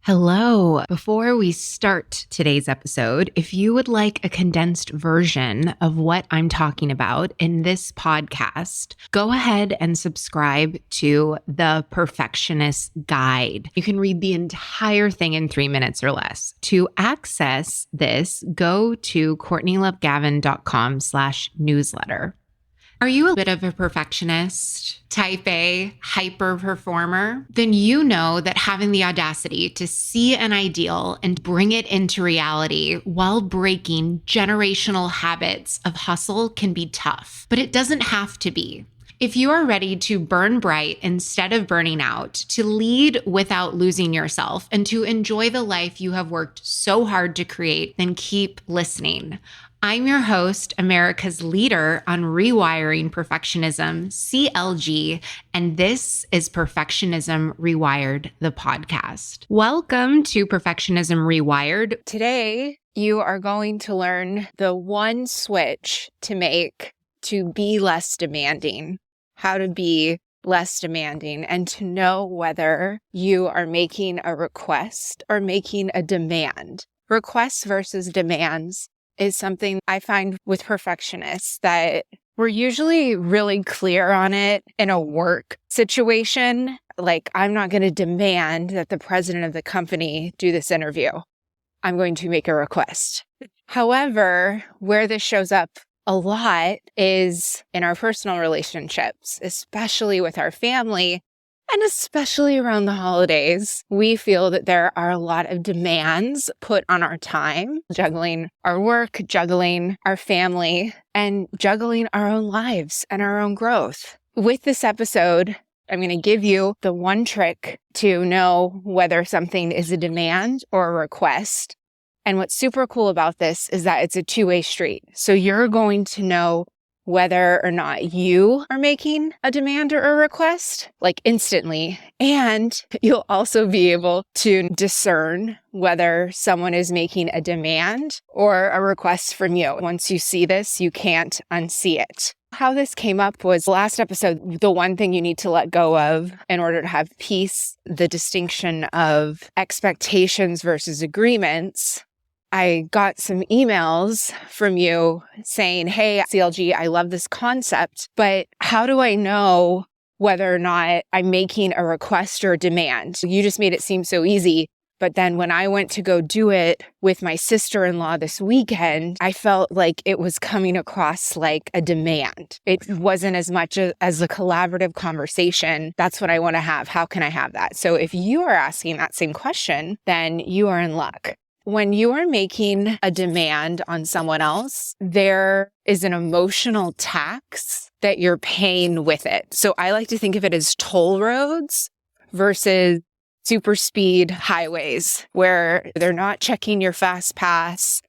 Hello. Before we start today's episode, if you would like a condensed version of what I'm talking about in this podcast, go ahead and subscribe to The Perfectionist Guide. You can read the entire thing in 3 minutes or less. To access this, go to CourtneyLoveGavin.com/newsletter. Are you a bit of a perfectionist, type A, hyper performer? Then you know that having the audacity to see an ideal and bring it into reality while breaking generational habits of hustle can be tough, but it doesn't have to be. If you are ready to burn bright instead of burning out, to lead without losing yourself, and to enjoy the life you have worked so hard to create, then keep listening. I'm your host, America's leader on rewiring perfectionism, CLG, and this is Perfectionism Rewired, the podcast. Welcome to Perfectionism Rewired. Today, you are going to learn the one switch to make to be less demanding, how to be less demanding, and to know whether you are making a request or making a demand. Requests versus demands is something I find with perfectionists that we're usually really clear on it in a work situation. Like, I'm not going to demand that the president of the company do this interview. I'm going to make a request. However, where this shows up a lot is in our personal relationships, especially with our family. And especially around the holidays, we feel that there are a lot of demands put on our time, juggling our work, juggling our family, and juggling our own lives and our own growth. With this episode, I'm going to give you the one trick to know whether something is a demand or a request. And what's super cool about this is that it's a two-way street. So you're going to know whether or not you are making a demand or a request, like instantly. And you'll also be able to discern whether someone is making a demand or a request from you. Once you see this, you can't unsee it. How this came up was last episode, the one thing you need to let go of in order to have peace, the distinction of expectations versus agreements. I got some emails from you saying, hey, CLG, I love this concept, but how do I know whether or not I'm making a request or a demand? You just made it seem so easy. But then when I went to go do it with my sister-in-law this weekend, I felt like it was coming across like a demand. It wasn't as much as a collaborative conversation. That's what I want to have. How can I have that? So if you are asking that same question, then you are in luck. When you are making a demand on someone else, there is an emotional tax that you're paying with it. So I like to think of it as toll roads versus super speed highways where they're not checking your fast pass.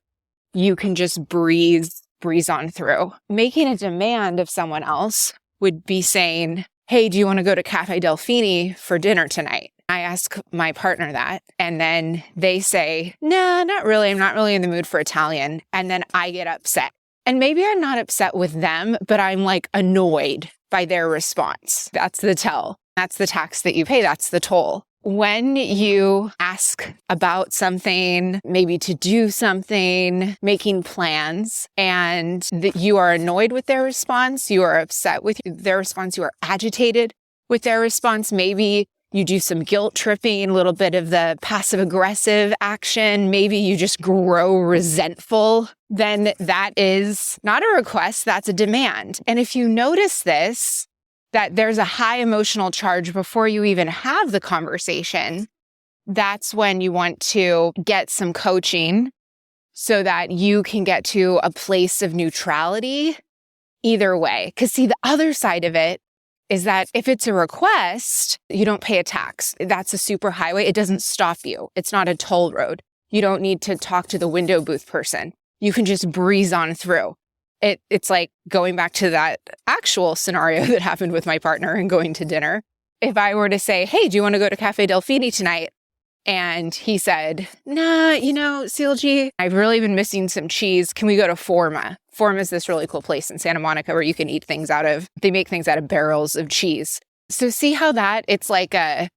You can just breeze on through. Making a demand of someone else would be saying, hey, do you want to go to Cafe Delfini for dinner tonight? I ask my partner that, and then they say, nah, not really. I'm not really in the mood for Italian. And then I get upset. And maybe I'm not upset with them, but I'm like annoyed by their response. That's the tell. That's the tax that you pay. That's the toll. When you ask about something, maybe to do something, making plans, and that you are annoyed with their response, you are upset with their response, you are agitated with their response, maybe you do some guilt tripping, a little bit of the passive aggressive action. Maybe you just grow resentful. Then that is not a request, that's a demand. And if you notice this, that there's a high emotional charge before you even have the conversation, that's when you want to get some coaching so that you can get to a place of neutrality either way. Because see, the other side of it is that if it's a request, you don't pay a tax. That's a super highway. It doesn't stop you. It's not a toll road. You don't need to talk to the window booth person. You can just breeze on through. It's like going back to that actual scenario that happened with my partner and going to dinner. If I were to say, hey, do you want to go to Cafe Delfini tonight? And he said, nah, CLG, I've really been missing some cheese. Can we go to Forma? Forma is this really cool place in Santa Monica where you can eat things they make things out of barrels of cheese. So see how it's like a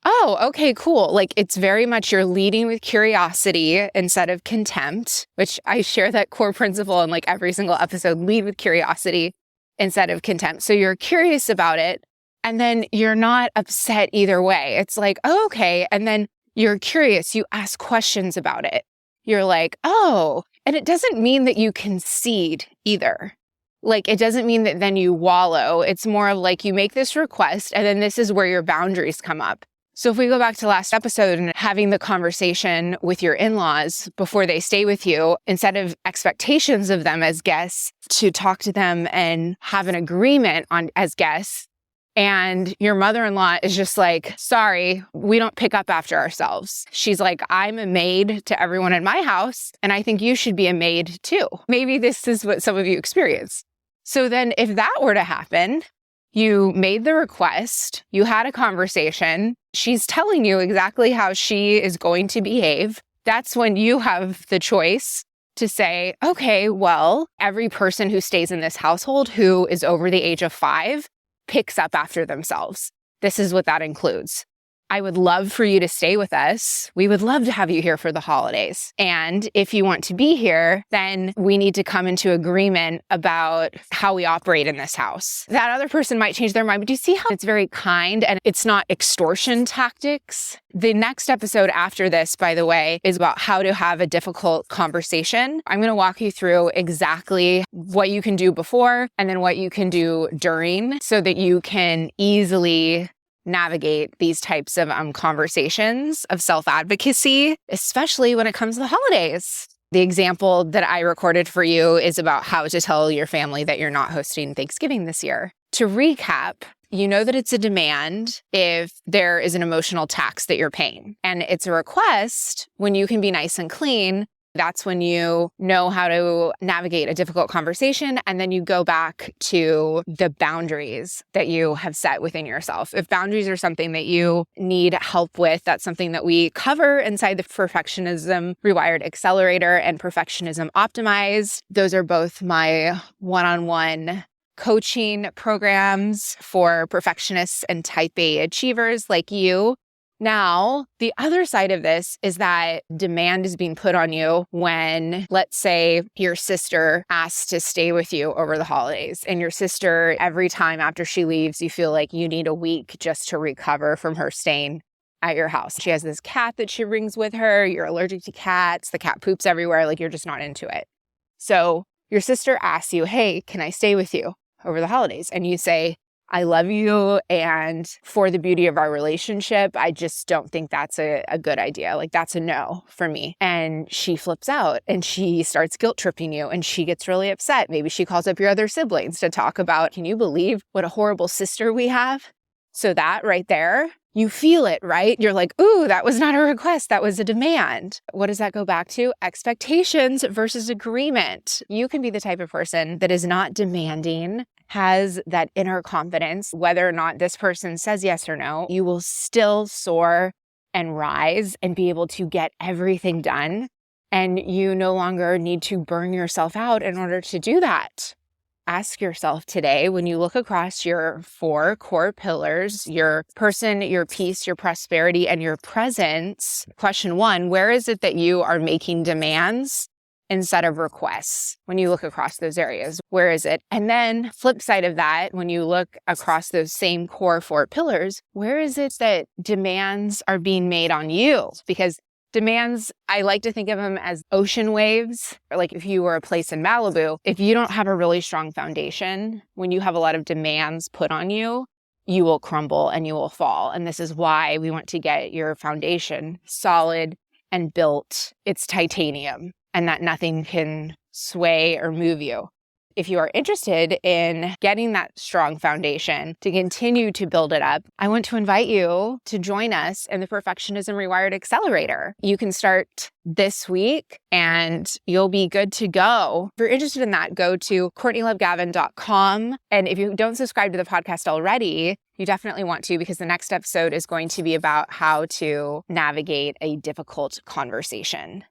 oh, okay, cool. Like it's very much you're leading with curiosity instead of contempt, which I share that core principle in like every single episode, lead with curiosity instead of contempt. So you're curious about it and then you're not upset either way. It's like, oh, okay. And then you're curious, you ask questions about it. You're like, oh, and it doesn't mean that you concede either. Like, it doesn't mean that then you wallow. It's more of like you make this request and then this is where your boundaries come up. So if we go back to last episode and having the conversation with your in-laws before they stay with you, instead of expectations of them as guests, to talk to them and have an agreement on as guests, and your mother-in-law is just like, sorry, we don't pick up after ourselves. She's like, I'm a maid to everyone in my house, and I think you should be a maid too. Maybe this is what some of you experience. So then if that were to happen, you made the request, you had a conversation, she's telling you exactly how she is going to behave. That's when you have the choice to say, okay, well, every person who stays in this household who is over the age of 5 picks up after themselves. This is what that includes. I would love for you to stay with us. We would love to have you here for the holidays. And if you want to be here, then we need to come into agreement about how we operate in this house. That other person might change their mind, but do you see how it's very kind and it's not extortion tactics? The next episode after this, by the way, is about how to have a difficult conversation. I'm going to walk you through exactly what you can do before and then what you can do during so that you can easily navigate these types of conversations of self-advocacy, especially when it comes to the holidays. The example that I recorded for you is about how to tell your family that you're not hosting Thanksgiving this year. To recap, you know that it's a demand if there is an emotional tax that you're paying. And it's a request when you can be nice and clean. That's when you know how to navigate a difficult conversation. And then you go back to the boundaries that you have set within yourself. If boundaries are something that you need help with, that's something that we cover inside the Perfectionism Rewired Accelerator and Perfectionism Optimized. Those are both my one-on-one coaching programs for perfectionists and type A achievers like you. Now, the other side of this is that demand is being put on you when, let's say, your sister asks to stay with you over the holidays. And your sister, every time after she leaves, you feel like you need a week just to recover from her staying at your house. She has this cat that she brings with her. You're allergic to cats. The cat poops everywhere. Like, you're just not into it. So your sister asks you, hey, can I stay with you over the holidays? And you say, I love you, and for the beauty of our relationship, I just don't think that's a good idea. Like, that's a no for me. And she flips out and she starts guilt tripping you and she gets really upset. Maybe she calls up your other siblings to talk about, can you believe what a horrible sister we have? So that right there, you feel it, right? You're like, ooh, that was not a request. That was a demand. What does that go back to? Expectations versus agreement. You can be the type of person that is not demanding, has that inner confidence. Whether or not this person says yes or no, you will still soar and rise and be able to get everything done. And you no longer need to burn yourself out in order to do that. Ask yourself today, when you look across your 4 core pillars, your person, your peace, your prosperity, and your presence, question 1, where is it that you are making demands instead of requests? When you look across those areas, where is it? And then flip side of that, when you look across those same core 4 pillars, where is it that demands are being made on you? Because demands, I like to think of them as ocean waves. Like if you were a place in Malibu, if you don't have a really strong foundation, when you have a lot of demands put on you, you will crumble and you will fall. And this is why we want to get your foundation solid and built. It's titanium, and that nothing can sway or move you. If you are interested in getting that strong foundation to continue to build it up, I want to invite you to join us in the Perfectionism Rewired Accelerator. You can start this week and you'll be good to go. If you're interested in that, go to CourtneyLoveGavin.com. And if you don't subscribe to the podcast already, you definitely want to, because the next episode is going to be about how to navigate a difficult conversation.